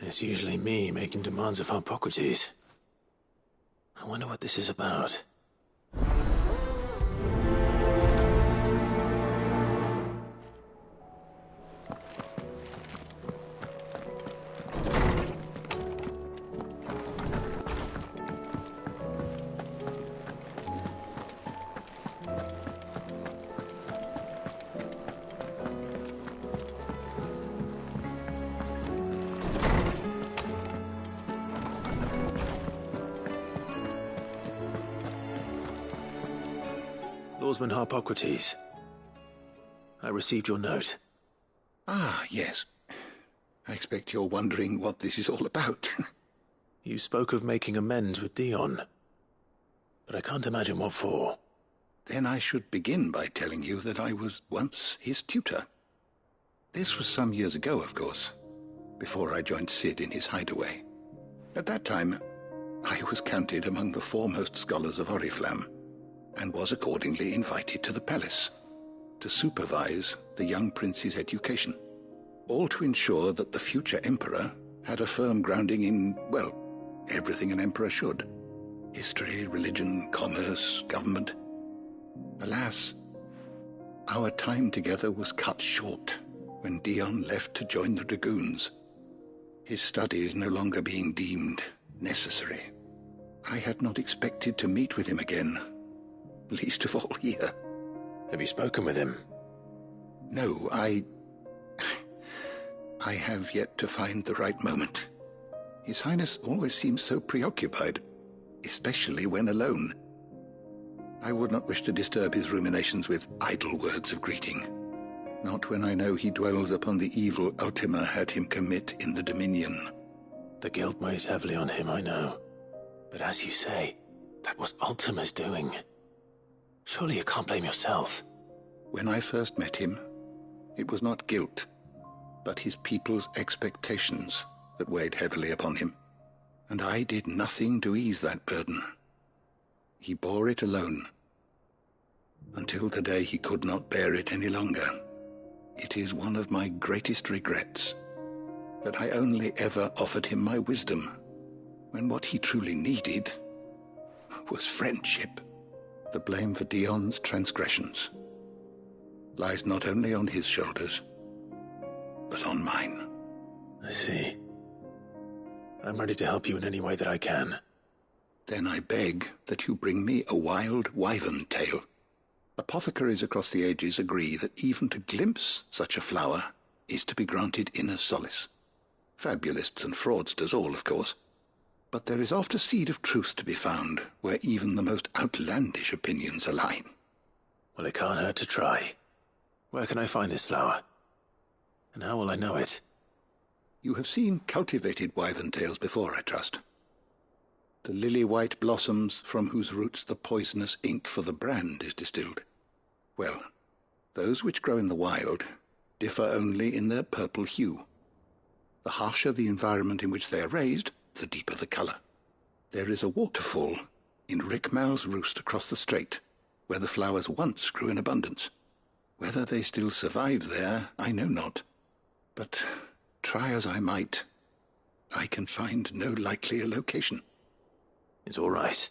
It's usually me making demands of Hippocrates. I wonder what this is about. Lawsman Hippocrates. I received your note. Ah, yes. I expect you're wondering what this is all about. You spoke of making amends with Dion, but I can't imagine what for. Then I should begin by telling you that I was once his tutor. This was some years ago, of course, before I joined Sid in his hideaway. At that time, I was counted among the foremost scholars of Oriflamme, and was accordingly invited to the palace to supervise the young prince's education, all to ensure that the future emperor had a firm grounding in, well, everything an emperor should. History, religion, commerce, government. Alas, our time together was cut short when Dion left to join the dragoons, his studies no longer being deemed necessary. I had not expected to meet with him again, least of all here. Have you spoken with him? No, I have yet to find the right moment. His Highness always seems so preoccupied, especially when alone. I would not wish to disturb his ruminations with idle words of greeting, not when I know he dwells upon the evil Ultima had him commit in the Dominion. The guilt weighs heavily on him, I know. But as you say, that was Ultima's doing. Surely you can't blame yourself. When I first met him, it was not guilt, but his people's expectations that weighed heavily upon him, and I did nothing to ease that burden. He bore it alone, until the day he could not bear it any longer. It is one of my greatest regrets that I only ever offered him my wisdom, when what he truly needed was friendship. The blame for Dion's transgressions lies not only on his shoulders, but on mine. I see. I'm ready to help you in any way that I can. Then I beg that you bring me a wild wyvern tail. Apothecaries across the ages agree that even to glimpse such a flower is to be granted inner solace. Fabulists and fraudsters all, of course. But there is oft a seed of truth to be found where even the most outlandish opinions align. Well, it can't hurt to try. Where can I find this flower? And how will I know it? You have seen cultivated wyvern tails before, I trust. The lily-white blossoms from whose roots the poisonous ink for the brand is distilled. Well, those which grow in the wild differ only in their purple hue. The harsher the environment in which they are raised, the deeper the color. There is a waterfall in Rickmal's roost across the strait, where the flowers once grew in abundance. Whether they still survive there, I know not. But try as I might, I can find no likelier location. It's all right.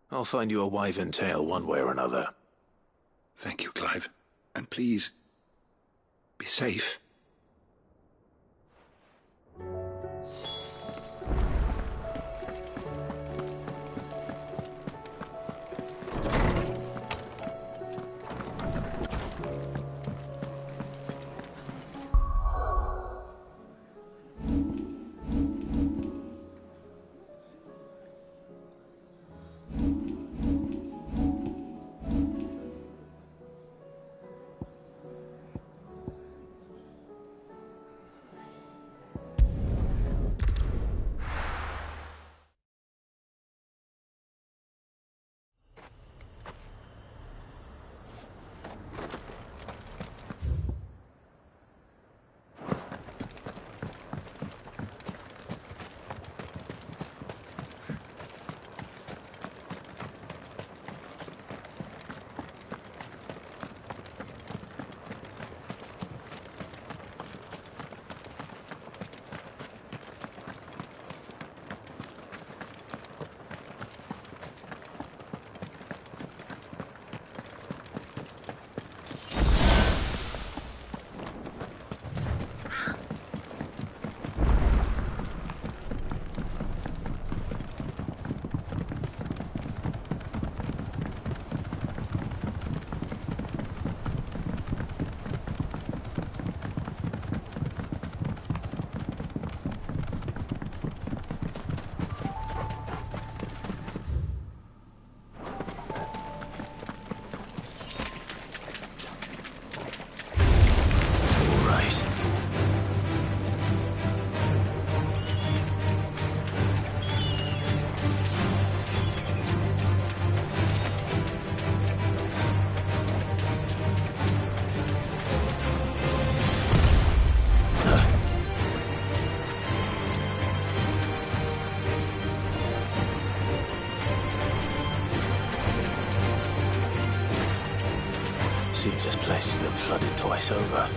I'll find you a wyvern tail one way or another. Thank you, Clive. And please, be safe. Seems this place has been flooded twice over.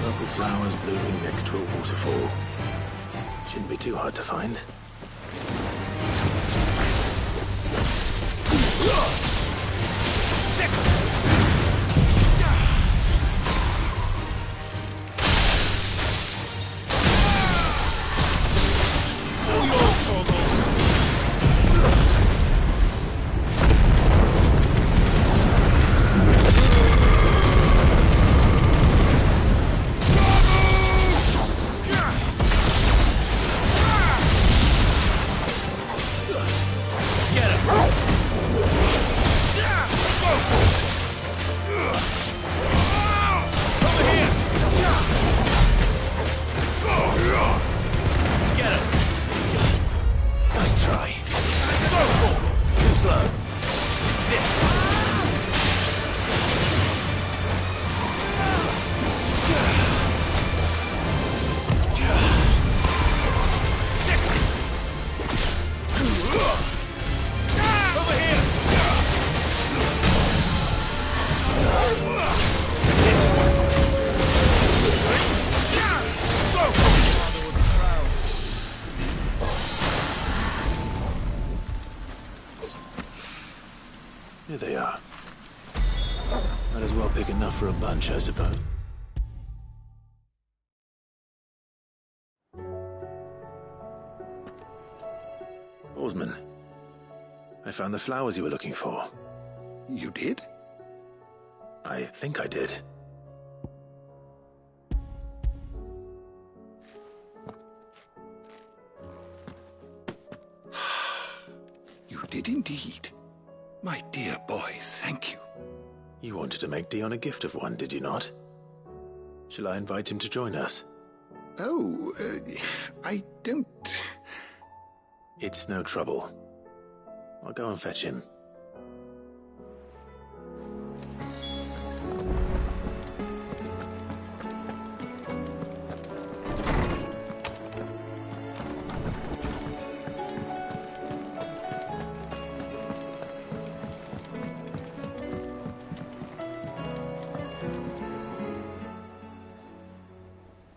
Local flowers blooming next to a waterfall. Shouldn't be too hard to find. Here they are. Might as well pick enough for a bunch, I suppose. Oarsman, I found the flowers you were looking for. You did? I think I did. You did indeed. My dear boy, thank you. You wanted to make Dion a gift of one, did you not? Shall I invite him to join us? Oh, I don't... It's no trouble. I'll go and fetch him.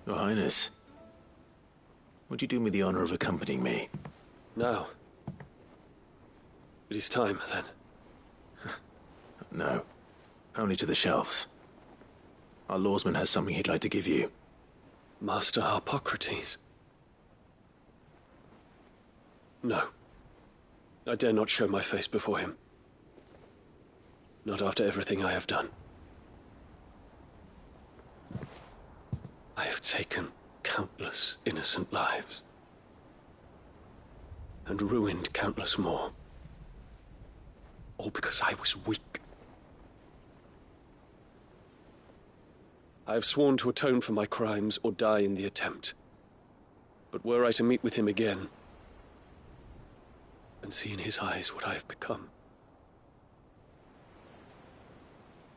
Your Highness, would you do me the honor of accompanying me? No. It is time, then. No. Only to the shelves. Our lawsman has something he'd like to give you. Master Harpocrates. No. I dare not show my face before him. Not after everything I have done. I have taken countless innocent lives. And ruined countless more. All because I was weak. I have sworn to atone for my crimes or die in the attempt. But were I to meet with him again, and see in his eyes what I have become,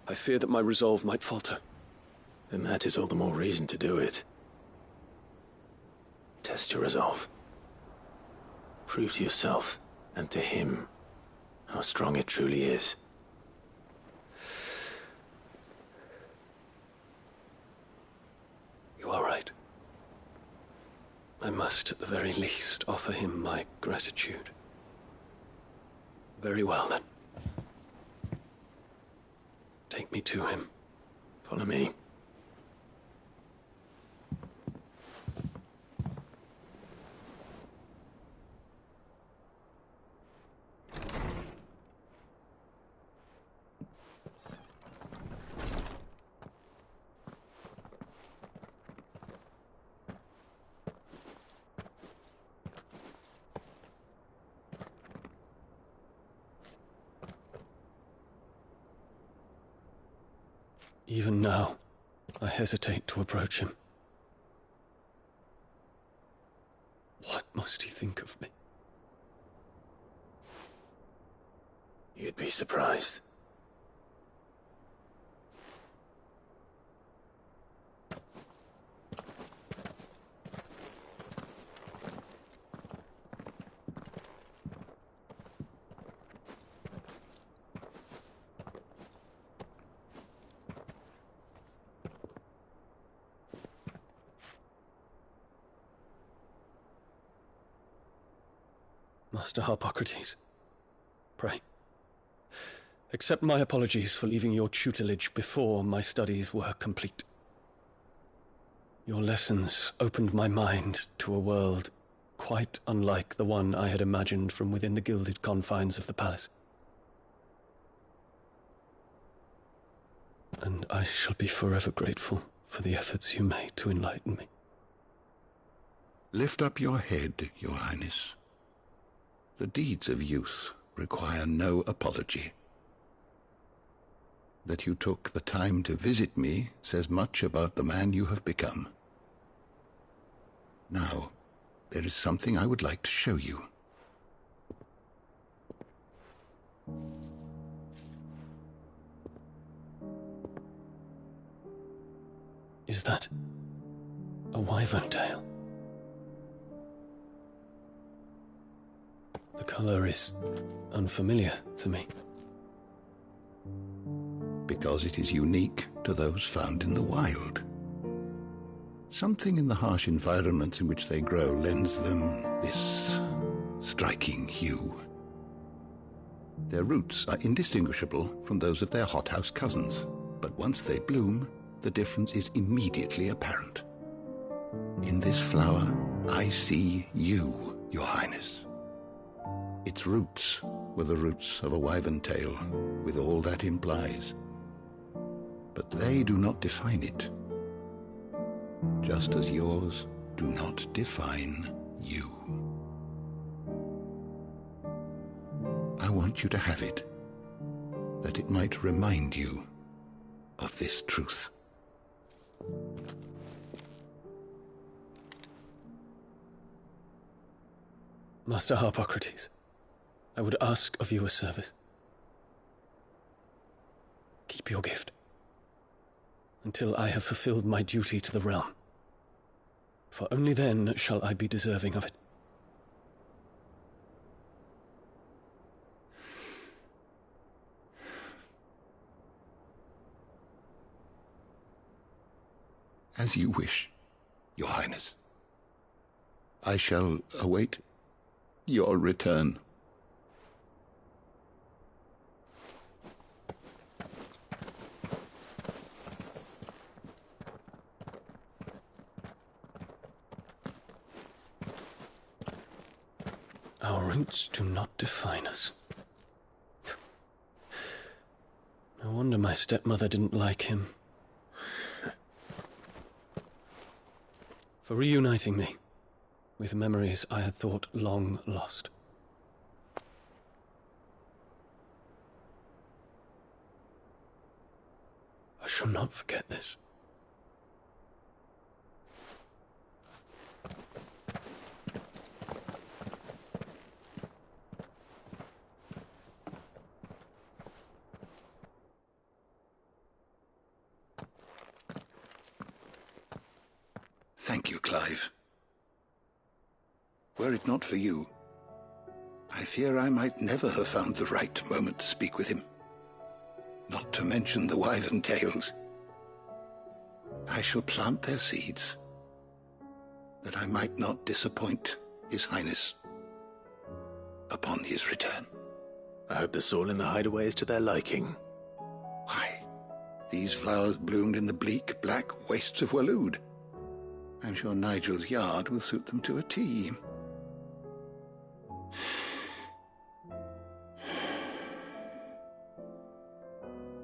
I fear that my resolve might falter. Then that is all the more reason to do it. Test your resolve. Prove to yourself, and to him, how strong it truly is. You are right. I must, at the very least, offer him my gratitude. Very well, then. Take me to him. Follow me. Even now, I hesitate to approach him. What must he think of me? You'd be surprised. Master Harpocrates, pray, accept my apologies for leaving your tutelage before my studies were complete. Your lessons opened my mind to a world quite unlike the one I had imagined from within the gilded confines of the palace. And I shall be forever grateful for the efforts you made to enlighten me. Lift up your head, Your Highness. The deeds of youth require no apology. That you took the time to visit me says much about the man you have become. Now, there is something I would like to show you. Is that a wyvern tail? The color is unfamiliar to me. Because it is unique to those found in the wild. Something in the harsh environments in which they grow lends them this striking hue. Their roots are indistinguishable from those of their hothouse cousins, but once they bloom, the difference is immediately apparent. In this flower, I see you, Your Highness. Its roots were the roots of a wyvern tail, with all that implies. But they do not define it, just as yours do not define you. I want you to have it, that it might remind you of this truth. Master Harpocrates, I would ask of you a service. Keep your gift until I have fulfilled my duty to the realm, for only then shall I be deserving of it. As you wish, Your Highness. I shall await your return. Our roots do not define us. No wonder my stepmother didn't like him. For reuniting me with memories I had thought long lost. I shall not forget this. Thank you, Clive. Were it not for you, I fear I might never have found the right moment to speak with him. Not to mention the wyvern tales. I shall plant their seeds, that I might not disappoint His Highness upon his return. I hope the soil in the hideaway is to their liking. Why, these flowers bloomed in the bleak, black wastes of Waloed. I'm sure Nigel's yard will suit them to a T.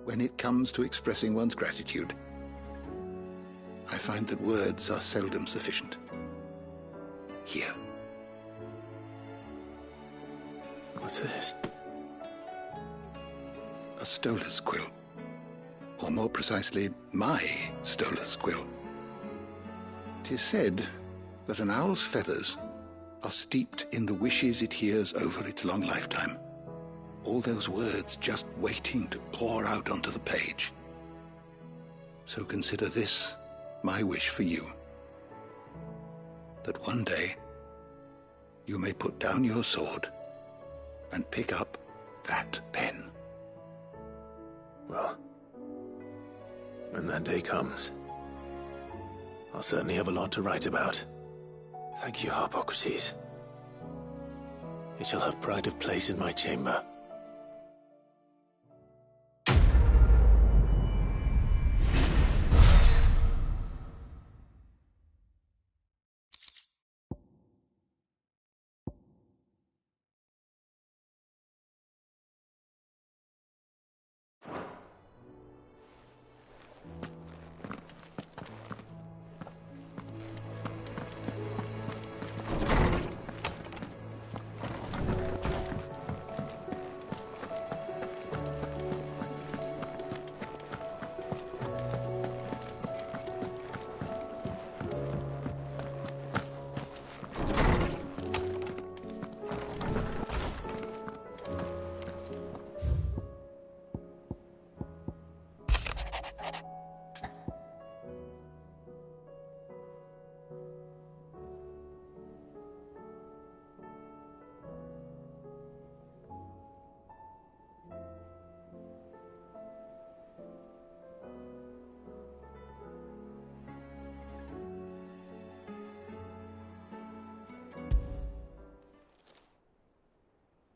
When it comes to expressing one's gratitude, I find that words are seldom sufficient. Here. What's this? A stolas quill. Or more precisely, my stolas quill. 'Tis said that an owl's feathers are steeped in the wishes it hears over its long lifetime. All those words just waiting to pour out onto the page. So consider this my wish for you. That one day you may put down your sword and pick up that pen. Well, when that day comes, I'll certainly have a lot to write about. Thank you, Harpocrates. It shall have pride of place in my chamber.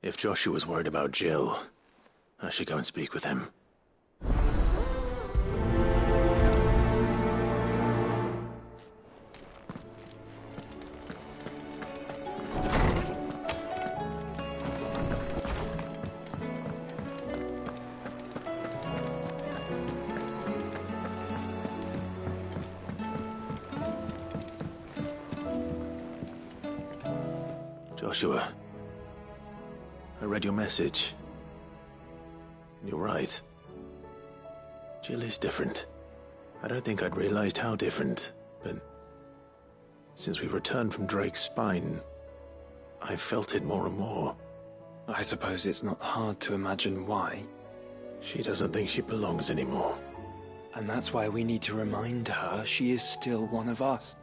If Joshua's worried about Jill, I should go and speak with him. Joshua, I read your message. You're right. Jill is different. I don't think I'd realized how different, but since we returned from Drake's spine, I've felt it more and more. I suppose it's not hard to imagine why. She doesn't think she belongs anymore. And that's why we need to remind her she is still one of us.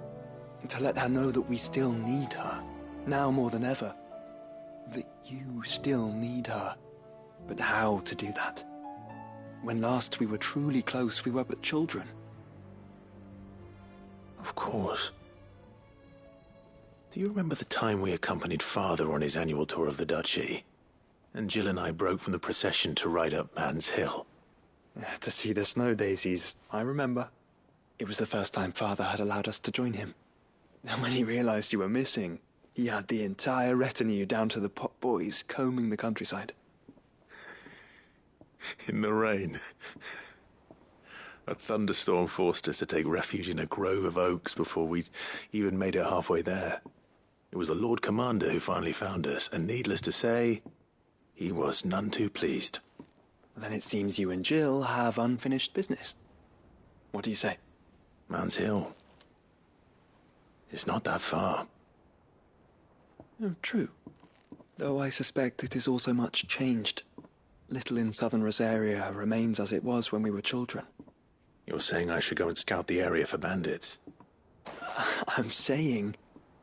To let her know that we still need her, now more than ever. That you still need her. But how to do that? When last we were truly close, we were but children. Of course. Do you remember the time we accompanied Father on his annual tour of the Duchy? And Jill and I broke from the procession to ride up Man's Hill. To see the snow daisies, I remember. It was the first time Father had allowed us to join him. And when he realized you were missing, he had the entire retinue down to the pot boys combing the countryside. In the rain. A thunderstorm forced us to take refuge in a grove of oaks before we'd even made it halfway there. It was the Lord Commander who finally found us, and needless to say, he was none too pleased. Then it seems you and Jill have unfinished business. What do you say? Man's Hill. It's not that far. Oh, true. Though I suspect it is also much changed. Little in southern Rosaria remains as it was when we were children. You're saying I should go and scout the area for bandits? I'm saying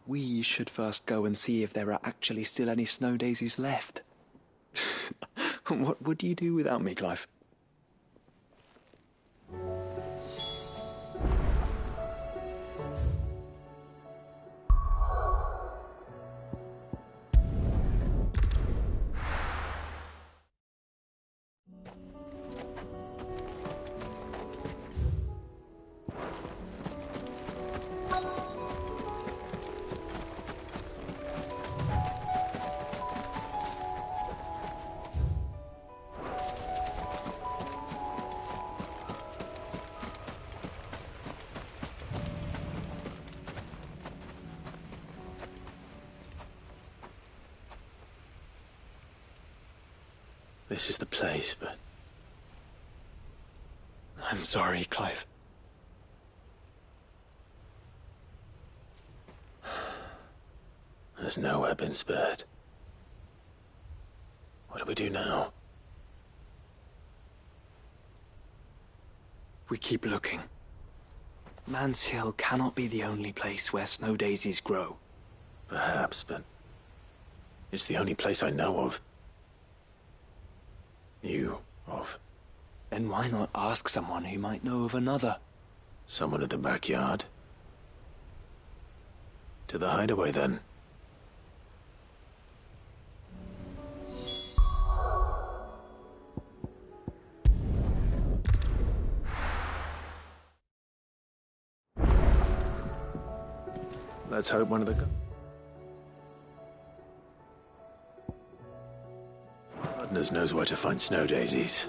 we should first go and see if there are actually still any snow daisies left. What would you do without me, Clive? This is the place, but... I'm sorry, Clive. Has nowhere been spared. What do we do now? We keep looking. Man's Hill cannot be the only place where snow daisies grow. Perhaps, but... it's the only place I know of. Knew of. Then why not ask someone who might know of another? Someone in the backyard? To the hideaway, then. Let's hope one of the gardeners knows where to find snow daisies.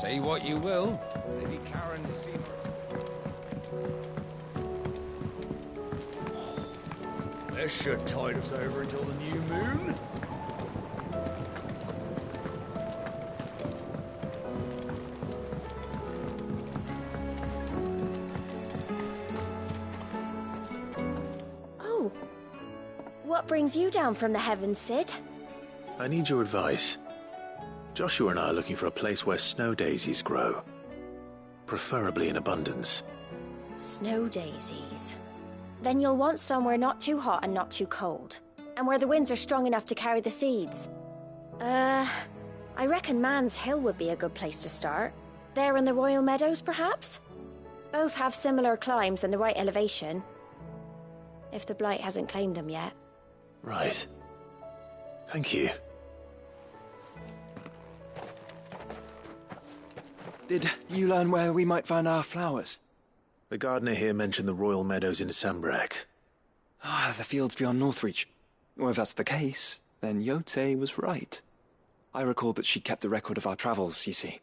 Say what you will. Lady Karen has seen her. This should tide us over until the new moon. Oh. What brings you down from the heavens, Sid? I need your advice. Joshua and I are looking for a place where snow daisies grow. Preferably in abundance. Snow daisies. Then you'll want somewhere not too hot and not too cold. And where the winds are strong enough to carry the seeds. I reckon Man's Hill would be a good place to start. There in the Royal Meadows, perhaps? Both have similar climbs and the right elevation. If the Blight hasn't claimed them yet. Right. Thank you. Did you learn where we might find our flowers? The gardener here mentioned the Royal Meadows in Sambrak. Ah, the fields beyond Northreach. Well, if that's the case, then Yote was right. I recalled that she kept the record of our travels, you see.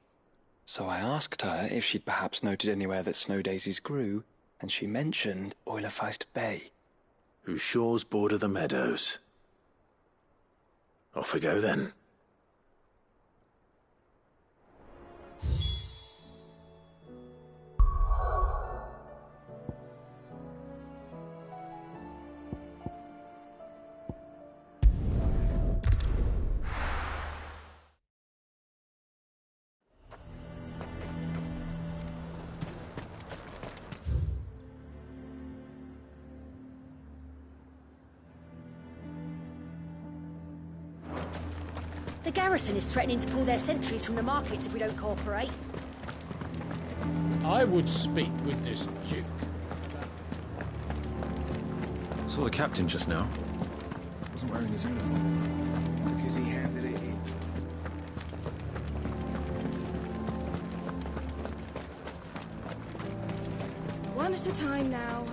So I asked her if she'd perhaps noted anywhere that snow daisies grew, and she mentioned Oilefeist Bay. Whose shores border the meadows. Off we go then. The garrison is threatening to pull their sentries from the markets if we don't cooperate. I would speak with this Duke. Saw the captain just now. Wasn't wearing his uniform. Because he handed it in. One at a time now.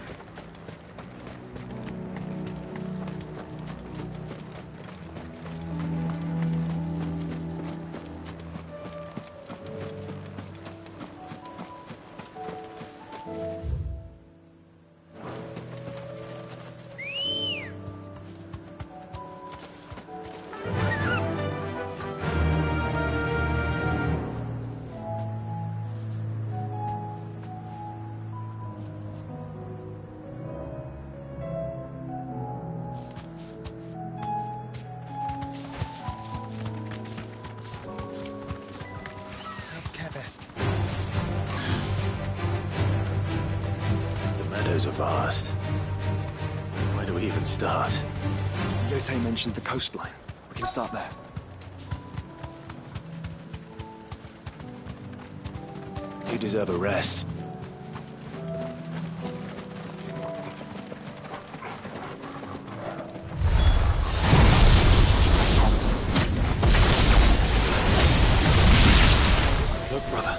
Are vast. Where do we even start? Yote mentioned the coastline. We can start there. You deserve a rest. Look, brother.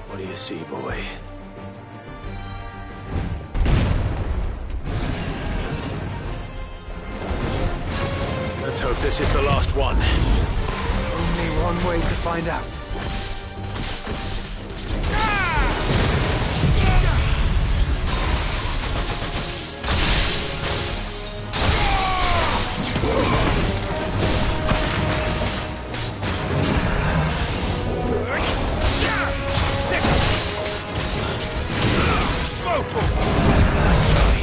What do you see, boy? Let's hope this is the last one. Only one way to find out. Nice try.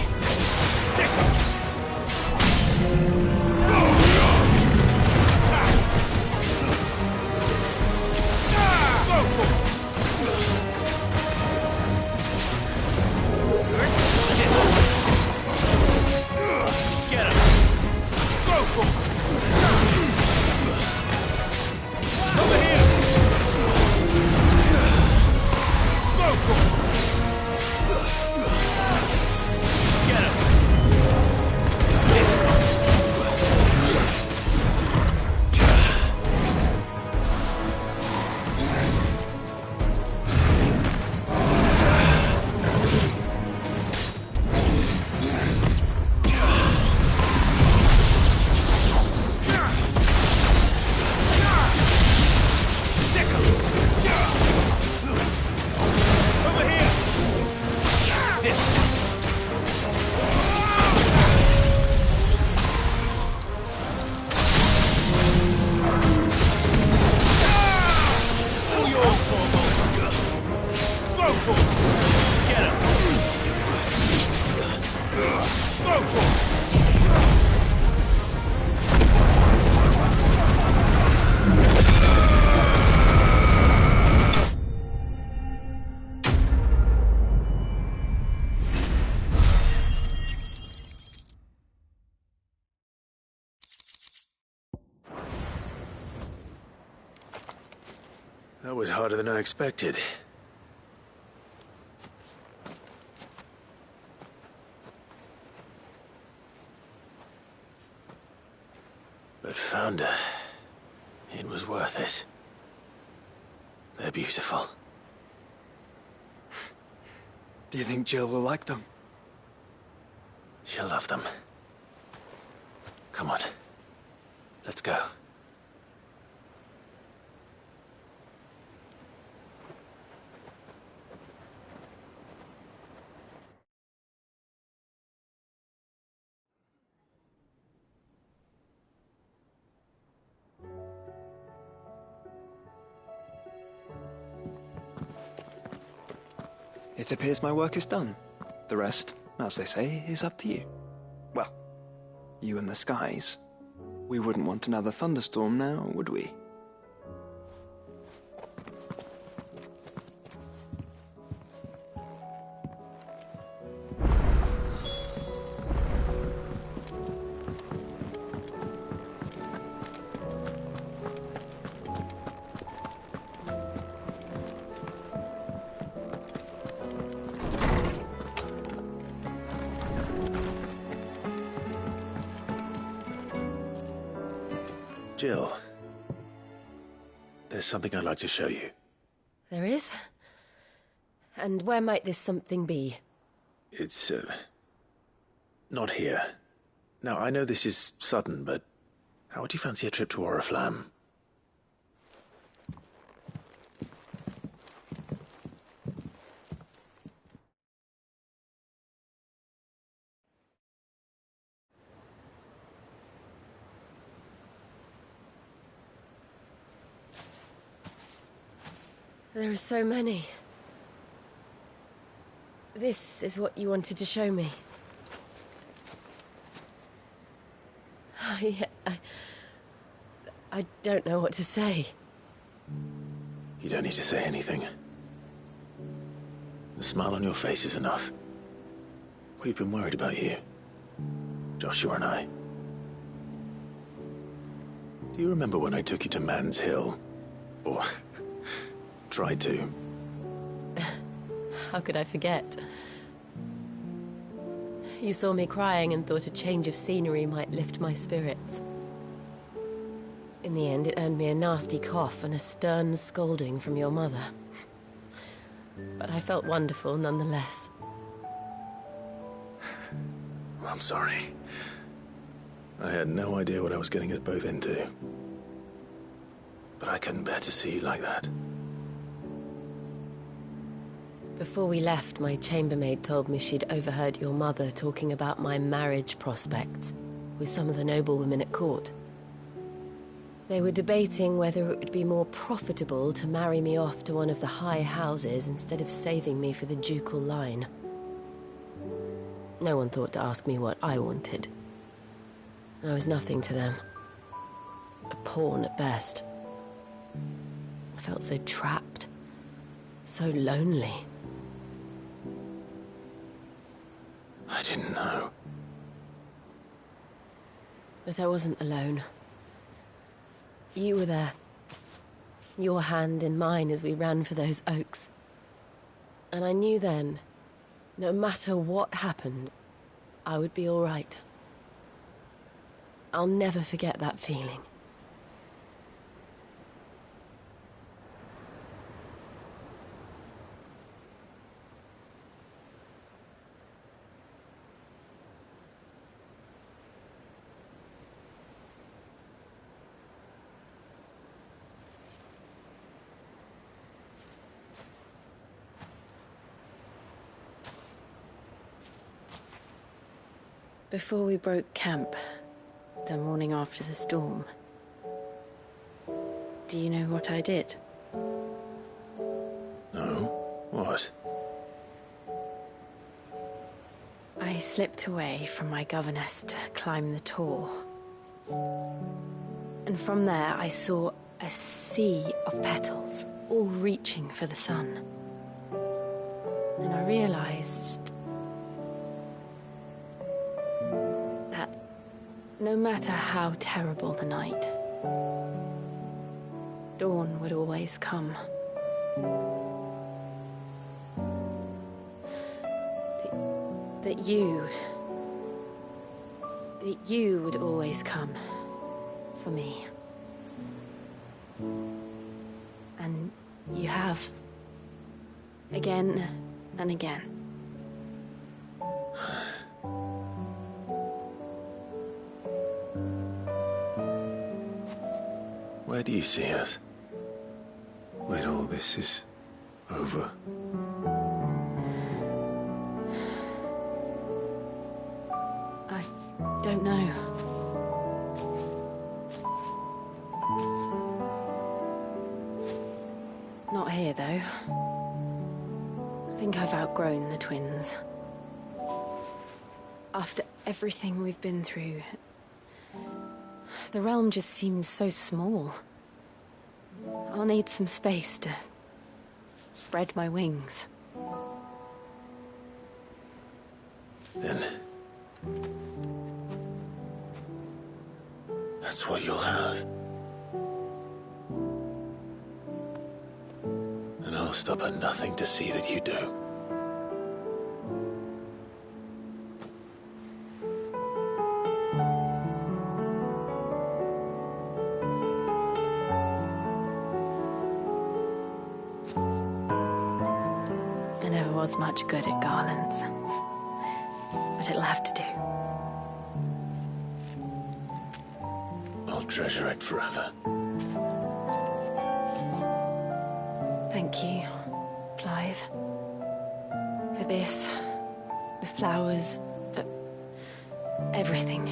That was harder than I expected. But Founder, it was worth it. They're beautiful. Do you think Jill will like them? She'll love them. Come on. Let's go. It appears my work is done. The rest, as they say, is up to you. Well, you and the skies. We wouldn't want another thunderstorm now, would we? Jill, there's something I'd like to show you. There is? And where might this something be? It's, not here. Now, I know this is sudden, but how would you fancy a trip to Oriflamme? There are so many. This is what you wanted to show me. I don't know what to say. You don't need to say anything. The smile on your face is enough. We've been worried about you, Joshua and I. Do you remember when I took you to Man's Hill? Or tried to? How could I forget? You saw me crying and thought a change of scenery might lift my spirits. In the end, it earned me a nasty cough and a stern scolding from your mother. But I felt wonderful nonetheless. I'm sorry. I had no idea what I was getting us both into. But I couldn't bear to see you like that. Before we left, my chambermaid told me she'd overheard your mother talking about my marriage prospects with some of the noblewomen at court. They were debating whether it would be more profitable to marry me off to one of the high houses instead of saving me for the ducal line. No one thought to ask me what I wanted. I was nothing to them. A pawn at best. I felt so trapped, so lonely. I didn't know. But I wasn't alone. You were there. Your hand in mine as we ran for those oaks. And I knew then, no matter what happened, I would be all right. I'll never forget that feeling. Before we broke camp, the morning after the storm, do you know what I did? No? What? I slipped away from my governess to climb the tor. And from there I saw a sea of petals, all reaching for the sun. And I realized no matter how terrible the night, dawn would always come. That you would always come for me. And you have. Again and again. Where do you see us? When all this is over? I don't know. Not here, though. I think I've outgrown the twins. After everything we've been through, the realm just seems so small. I'll need some space to spread my wings. Then that's what you'll have. And I'll stop at nothing to see that you do. I never was much good at garlands, but it'll have to do. I'll treasure it forever. Thank you, Clive. For this, the flowers, for everything.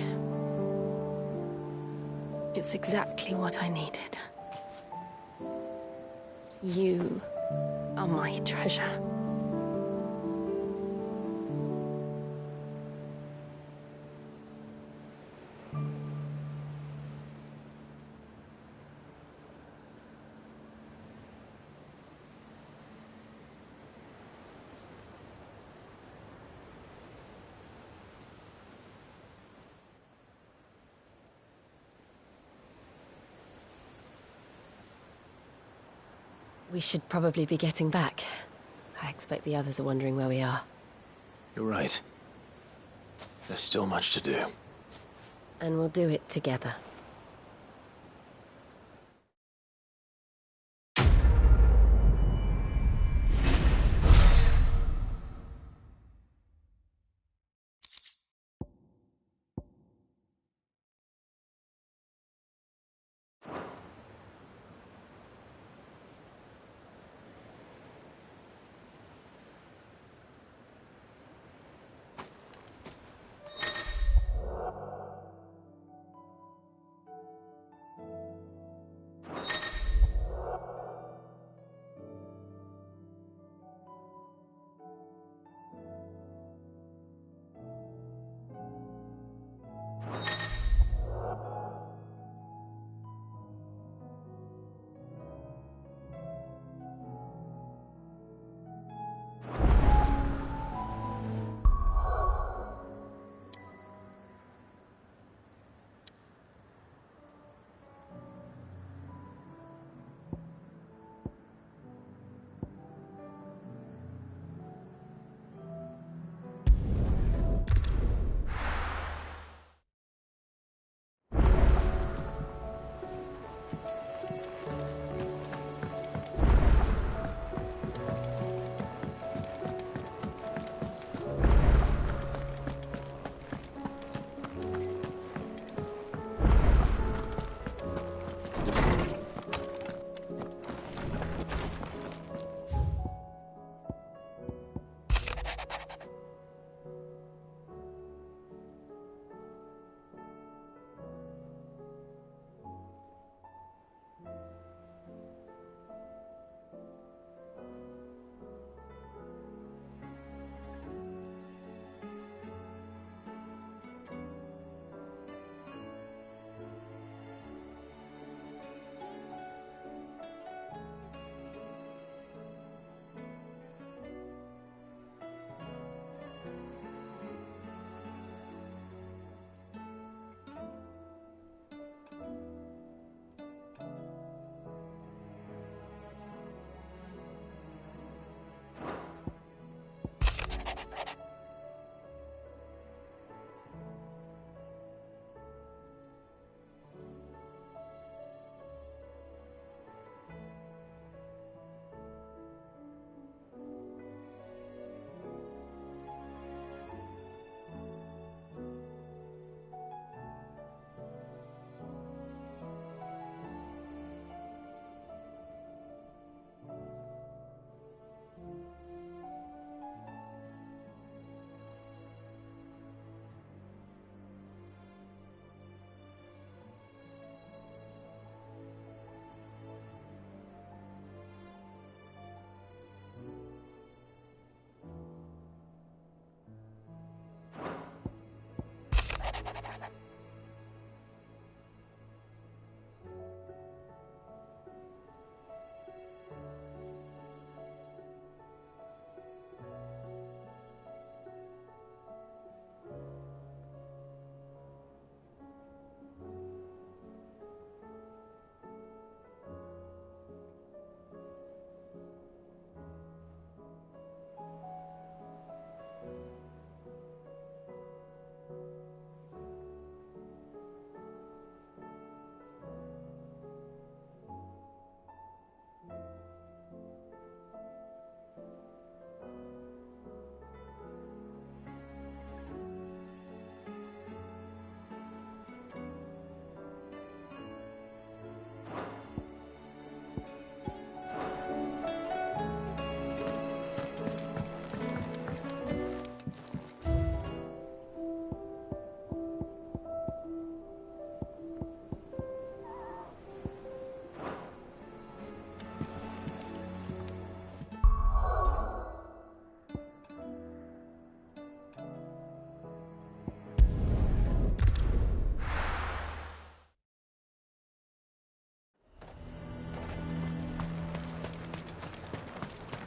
It's exactly what I needed. You are my treasure. We should probably be getting back. I expect the others are wondering where we are. You're right. There's still much to do. And we'll do it together.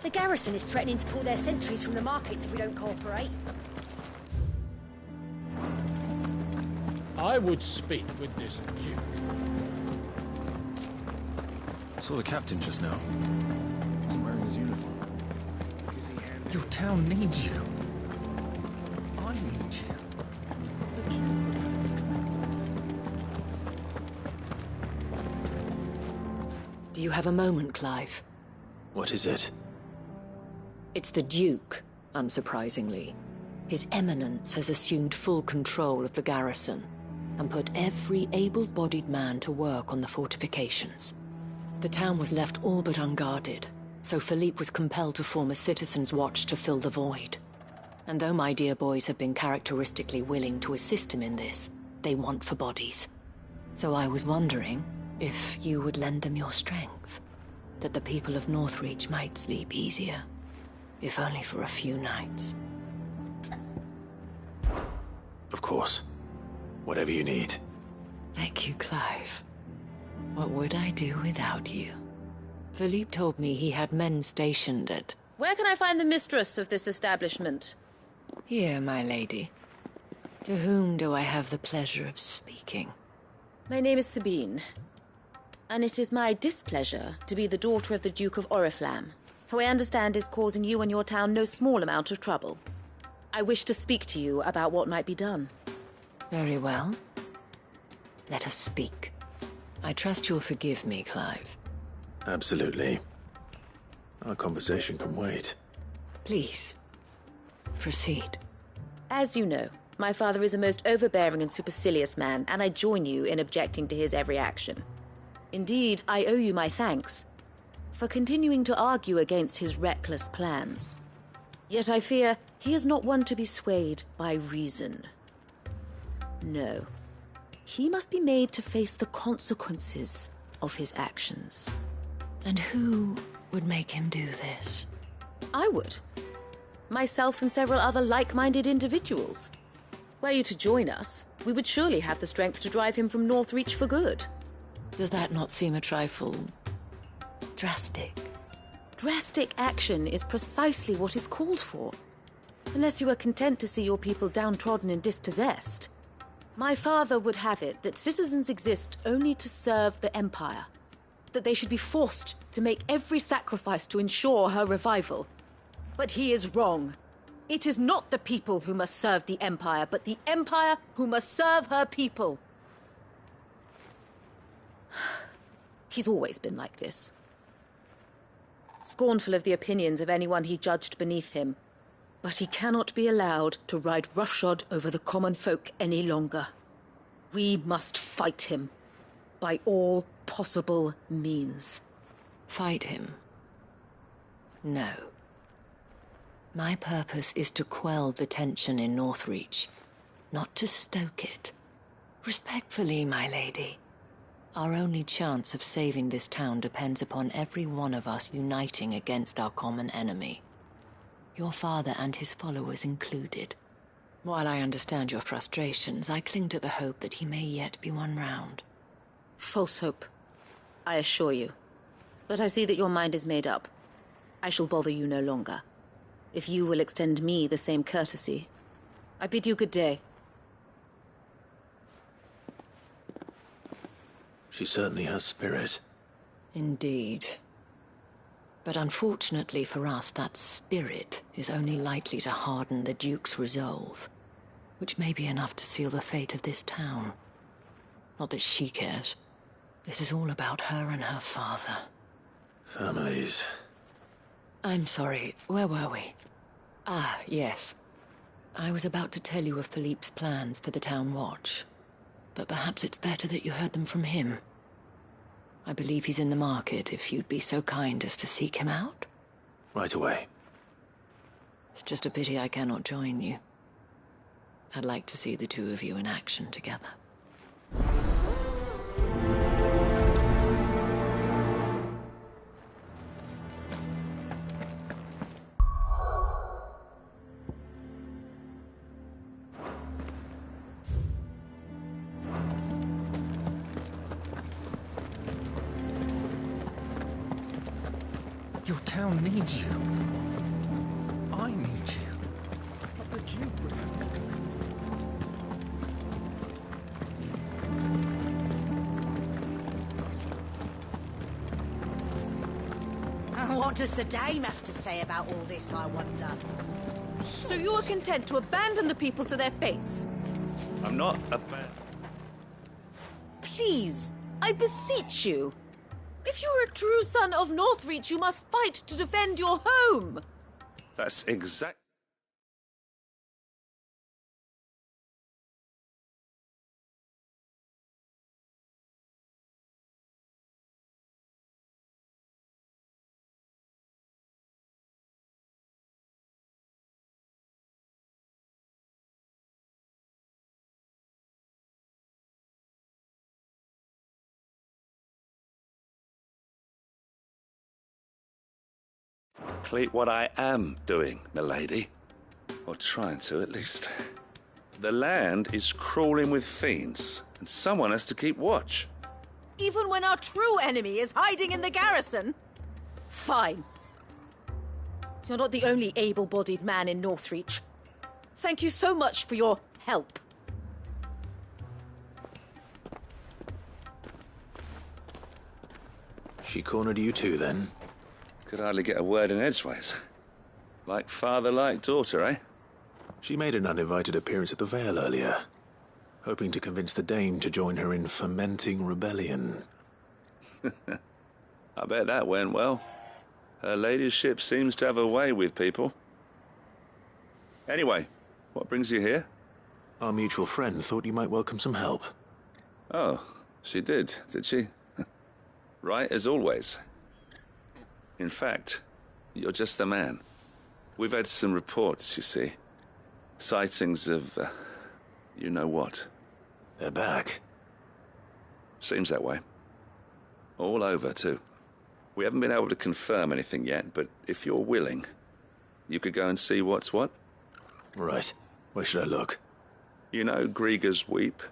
The garrison is threatening to pull their sentries from the markets if we don't cooperate. I would speak with this Duke. Saw the captain just now. He's wearing his uniform. Because he handed Your town needs you. I need you. Do you have a moment, Clive? What is it? It's the Duke, unsurprisingly. His Eminence has assumed full control of the garrison and put every able-bodied man to work on the fortifications. The town was left all but unguarded, so Philippe was compelled to form a citizens' watch to fill the void. And though my dear boys have been characteristically willing to assist him in this, they want for bodies. So I was wondering if you would lend them your strength, that the people of Northreach might sleep easier, if only for a few nights. Of course. Whatever you need. Thank you, Clive. What would I do without you? Philippe told me he had men stationed at... Where can I find the mistress of this establishment? Here, my lady. To whom do I have the pleasure of speaking? My name is Sabine, and it is my displeasure to be the daughter of the Duke of Oriflamme, who I understand is causing you and your town no small amount of trouble. I wish to speak to you about what might be done. Very well. Let us speak. I trust you'll forgive me, Clive. Absolutely. Our conversation can wait. Please, proceed. As you know, my father is a most overbearing and supercilious man, and I join you in objecting to his every action. Indeed, I owe you my thanks for continuing to argue against his reckless plans. Yet I fear he is not one to be swayed by reason. No. He must be made to face the consequences of his actions. And who would make him do this? I would. Myself and several other like-minded individuals. Were you to join us, we would surely have the strength to drive him from Northreach for good. Does that not seem a trifle... drastic? Drastic action is precisely what is called for. Unless you are content to see your people downtrodden and dispossessed. My father would have it that citizens exist only to serve the Empire. That they should be forced to make every sacrifice to ensure her revival. But he is wrong. It is not the people who must serve the Empire, but the Empire who must serve her people. He's always been like this. Scornful of the opinions of anyone he judged beneath him. But he cannot be allowed to ride roughshod over the common folk any longer. We must fight him. By all possible means. Fight him? No. My purpose is to quell the tension in Northreach, not to stoke it. Respectfully, my lady. Our only chance of saving this town depends upon every one of us uniting against our common enemy. Your father and his followers included. While I understand your frustrations, I cling to the hope that he may yet be won round. False hope, I assure you. But I see that your mind is made up. I shall bother you no longer. If you will extend me the same courtesy, I bid you good day. She certainly has spirit. Indeed. But unfortunately for us, that spirit is only likely to harden the Duke's resolve, which may be enough to seal the fate of this town. Not that she cares. This is all about her and her father. Families. I'm sorry, where were we? Ah, yes. I was about to tell you of Philippe's plans for the town watch, but perhaps it's better that you heard them from him. I believe he's in the market, if you'd be so kind as to seek him out. Right away. It's just a pity I cannot join you. I'd like to see the two of you in action together. Your town needs you. I need you. But the Duke would have me And what does the dame have to say about all this, I wonder? So you are content to abandon the people to their fates? I'm not Please, I beseech you. If you are a true son of Northreach, you must fight to defend your home. That's exact. What I am doing, milady. Or trying to, at least. The land is crawling with fiends, and someone has to keep watch. Even when our true enemy is hiding in the garrison? Fine. You're not the only able-bodied man in Northreach. Thank you so much for your help. She cornered you too, then? Could hardly get a word in edgeways. Like father, like daughter, eh? She made an uninvited appearance at the Vale earlier, hoping to convince the Dame to join her in fomenting rebellion. I bet that went well. Her ladyship seems to have a way with people. Anyway, what brings you here? Our mutual friend thought you might welcome some help. Oh, she did she? Right as always. In fact, you're just the man. We've had some reports, you see. Sightings of, you know what. They're back. Seems that way. All over, too. We haven't been able to confirm anything yet, but if you're willing, you could go and see what's what. Right. Where should I look? You know Grieger's Weep?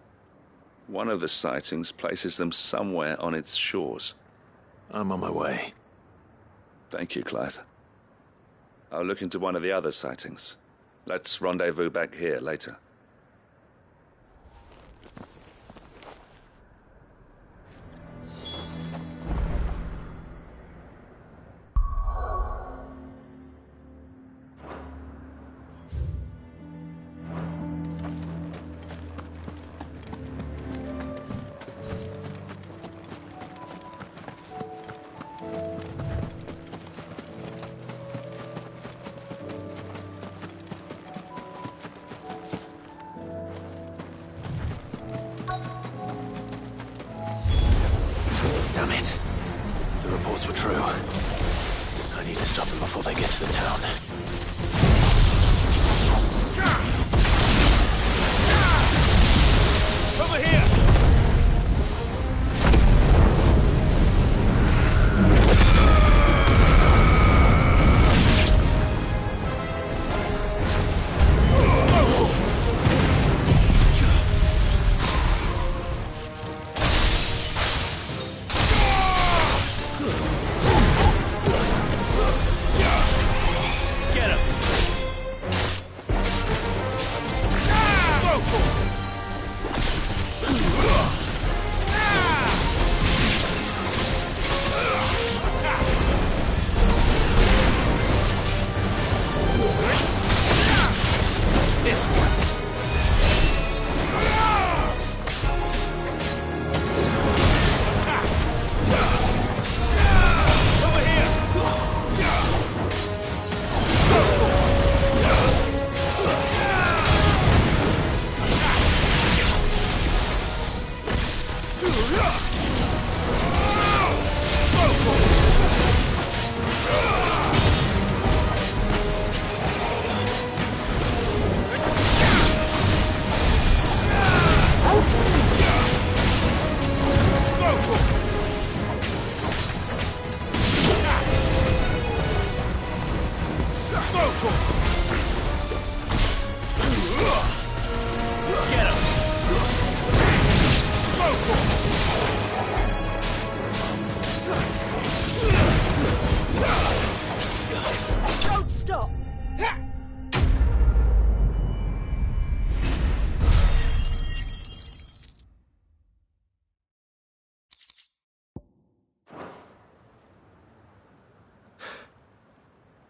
One of the sightings places them somewhere on its shores. I'm on my way. Thank you, Clive. I'll look into one of the other sightings. Let's rendezvous back here later. Damn it. The reports were true. I need to stop them before they get to the town. Over here!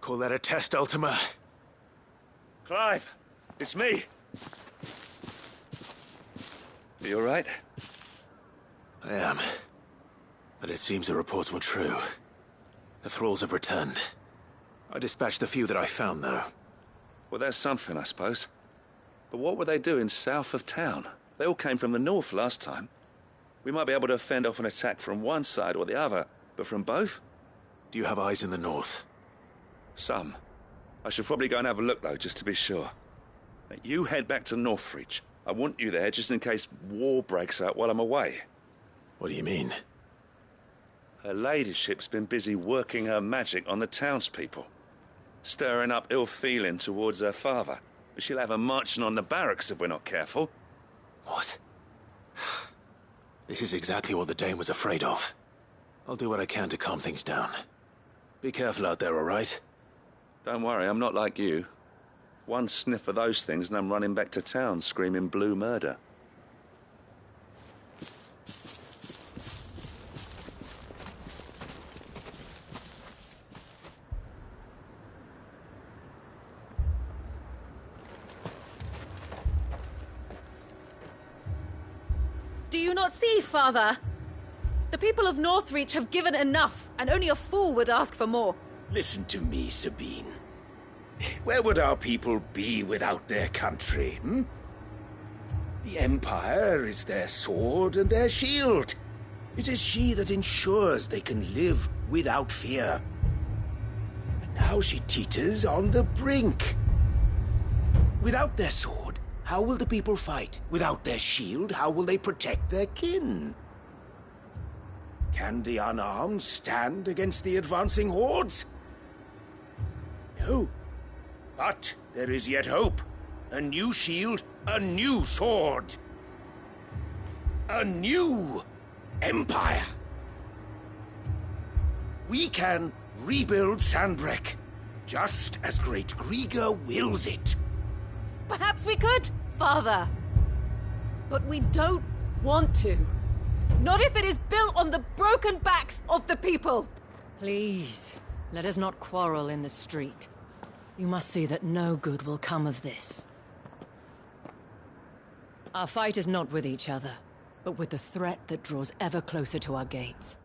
Call that a test, Ultima? Clive, it's me. Are you all right? I am. But it seems the reports were true. The thralls have returned. I dispatched the few that I found, though. Well, that's something, I suppose. But what were they doing south of town? They all came from the north last time. We might be able to fend off an attack from one side or the other, but from both? Do you have eyes in the north? Some. I should probably go and have a look, though, just to be sure. You head back to Northreach. I want you there just in case war breaks out while I'm away. What do you mean? Her ladyship's been busy working her magic on the townspeople. Stirring up ill feeling towards her father. She'll have her marching on the barracks if we're not careful. What? This is exactly what the Dane was afraid of. I'll do what I can to calm things down. Be careful out there, all right? Don't worry, I'm not like you. One sniff of those things and I'm running back to town screaming blue murder. Do you not see, Father? The people of Northreach have given enough, and only a fool would ask for more. Listen to me, Sabine. Where would our people be without their country, hmm? The Empire is their sword and their shield. It is she that ensures they can live without fear. And now she teeters on the brink. Without their sword, how will the people fight? Without their shield, how will they protect their kin? Can the unarmed stand against the advancing hordes? No. But there is yet hope. A new shield, a new sword. A new empire. We can rebuild Sandbreck, just as Great Griga wills it. Perhaps we could, Father. But we don't want to. Not if it is built on the broken backs of the people. Please, let us not quarrel in the street. You must see that no good will come of this. Our fight is not with each other, but with the threat that draws ever closer to our gates.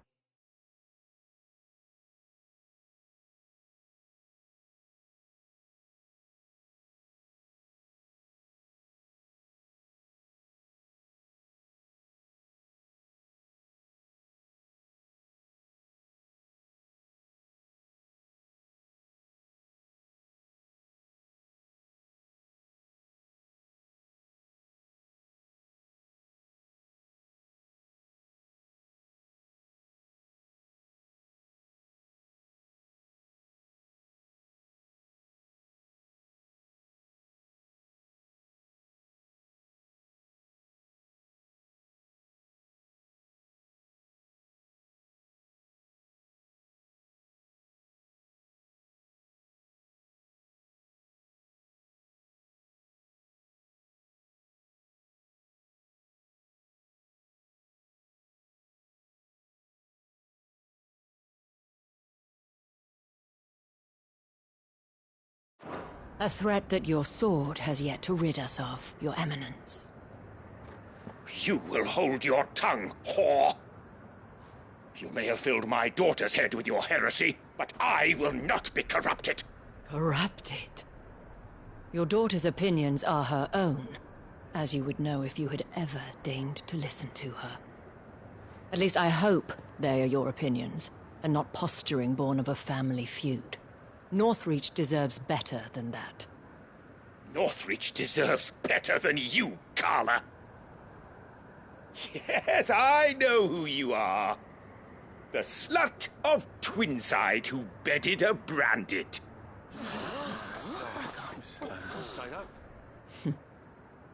A threat that your sword has yet to rid us of, Your Eminence. You will hold your tongue, whore! You may have filled my daughter's head with your heresy, but I will not be corrupted! Corrupted? Your daughter's opinions are her own, as you would know if you had ever deigned to listen to her. At least I hope they are your opinions, and not posturing born of a family feud. Northreach deserves better than that. Northreach deserves better than you, Carla! Yes, I know who you are. The slut of Twinside who bedded a Branded.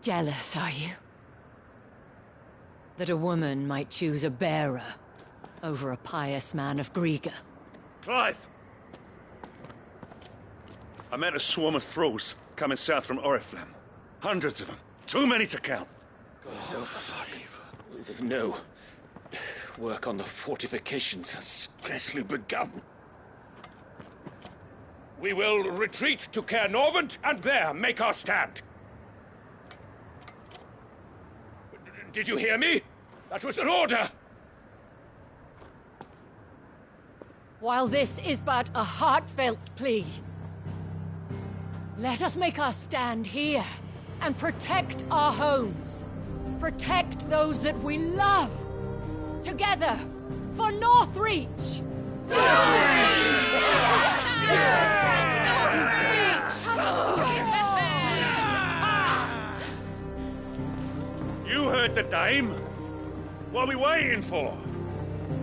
Jealous, are you? That a woman might choose a bearer over a pious man of Griga. Clive! I met a swarm of thralls coming south from Oriflamme. Hundreds of them. Too many to count. No. Work on the fortifications has scarcely begun. We will retreat to Caer Norvent, and there make our stand. Did you hear me? That was an order! While this is but a heartfelt plea, let us make our stand here and protect our homes. Protect those that we love. Together, for Northreach! You heard the dame. What are we waiting for?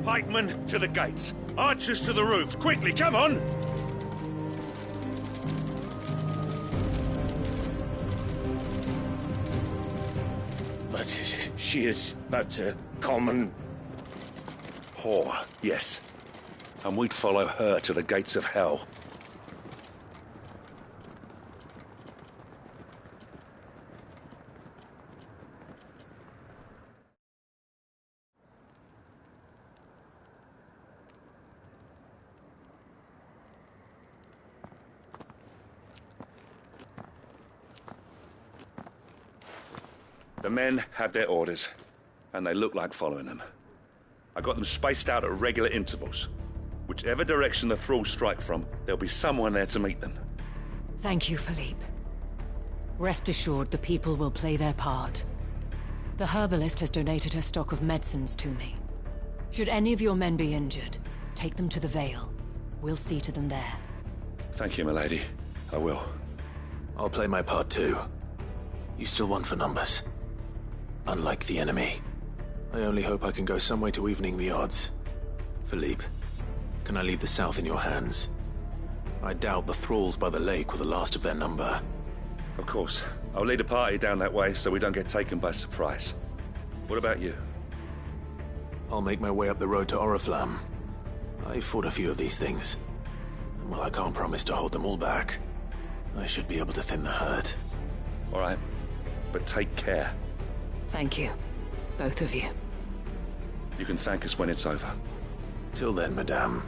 Pikemen to the gates. Archers to the roofs. Quickly, come on! But she is but a common whore, yes. And we'd follow her to the gates of hell. The men have their orders, and they look like following them. I got them spaced out at regular intervals. Whichever direction the thralls strike from, there'll be someone there to meet them. Thank you, Philippe. Rest assured the people will play their part. The herbalist has donated her stock of medicines to me. Should any of your men be injured, take them to the Vale. We'll see to them there. Thank you, milady. I will. I'll play my part too. You still want for numbers. Unlike the enemy. I only hope I can go some way to evening the odds. Philippe, can I leave the south in your hands? I doubt the thralls by the lake were the last of their number. Of course. I'll lead a party down that way so we don't get taken by surprise. What about you? I'll make my way up the road to Oriflamme. I fought a few of these things. And while I can't promise to hold them all back, I should be able to thin the herd. All right. But take care. Thank you. Both of you. You can thank us when it's over. Till then, madame.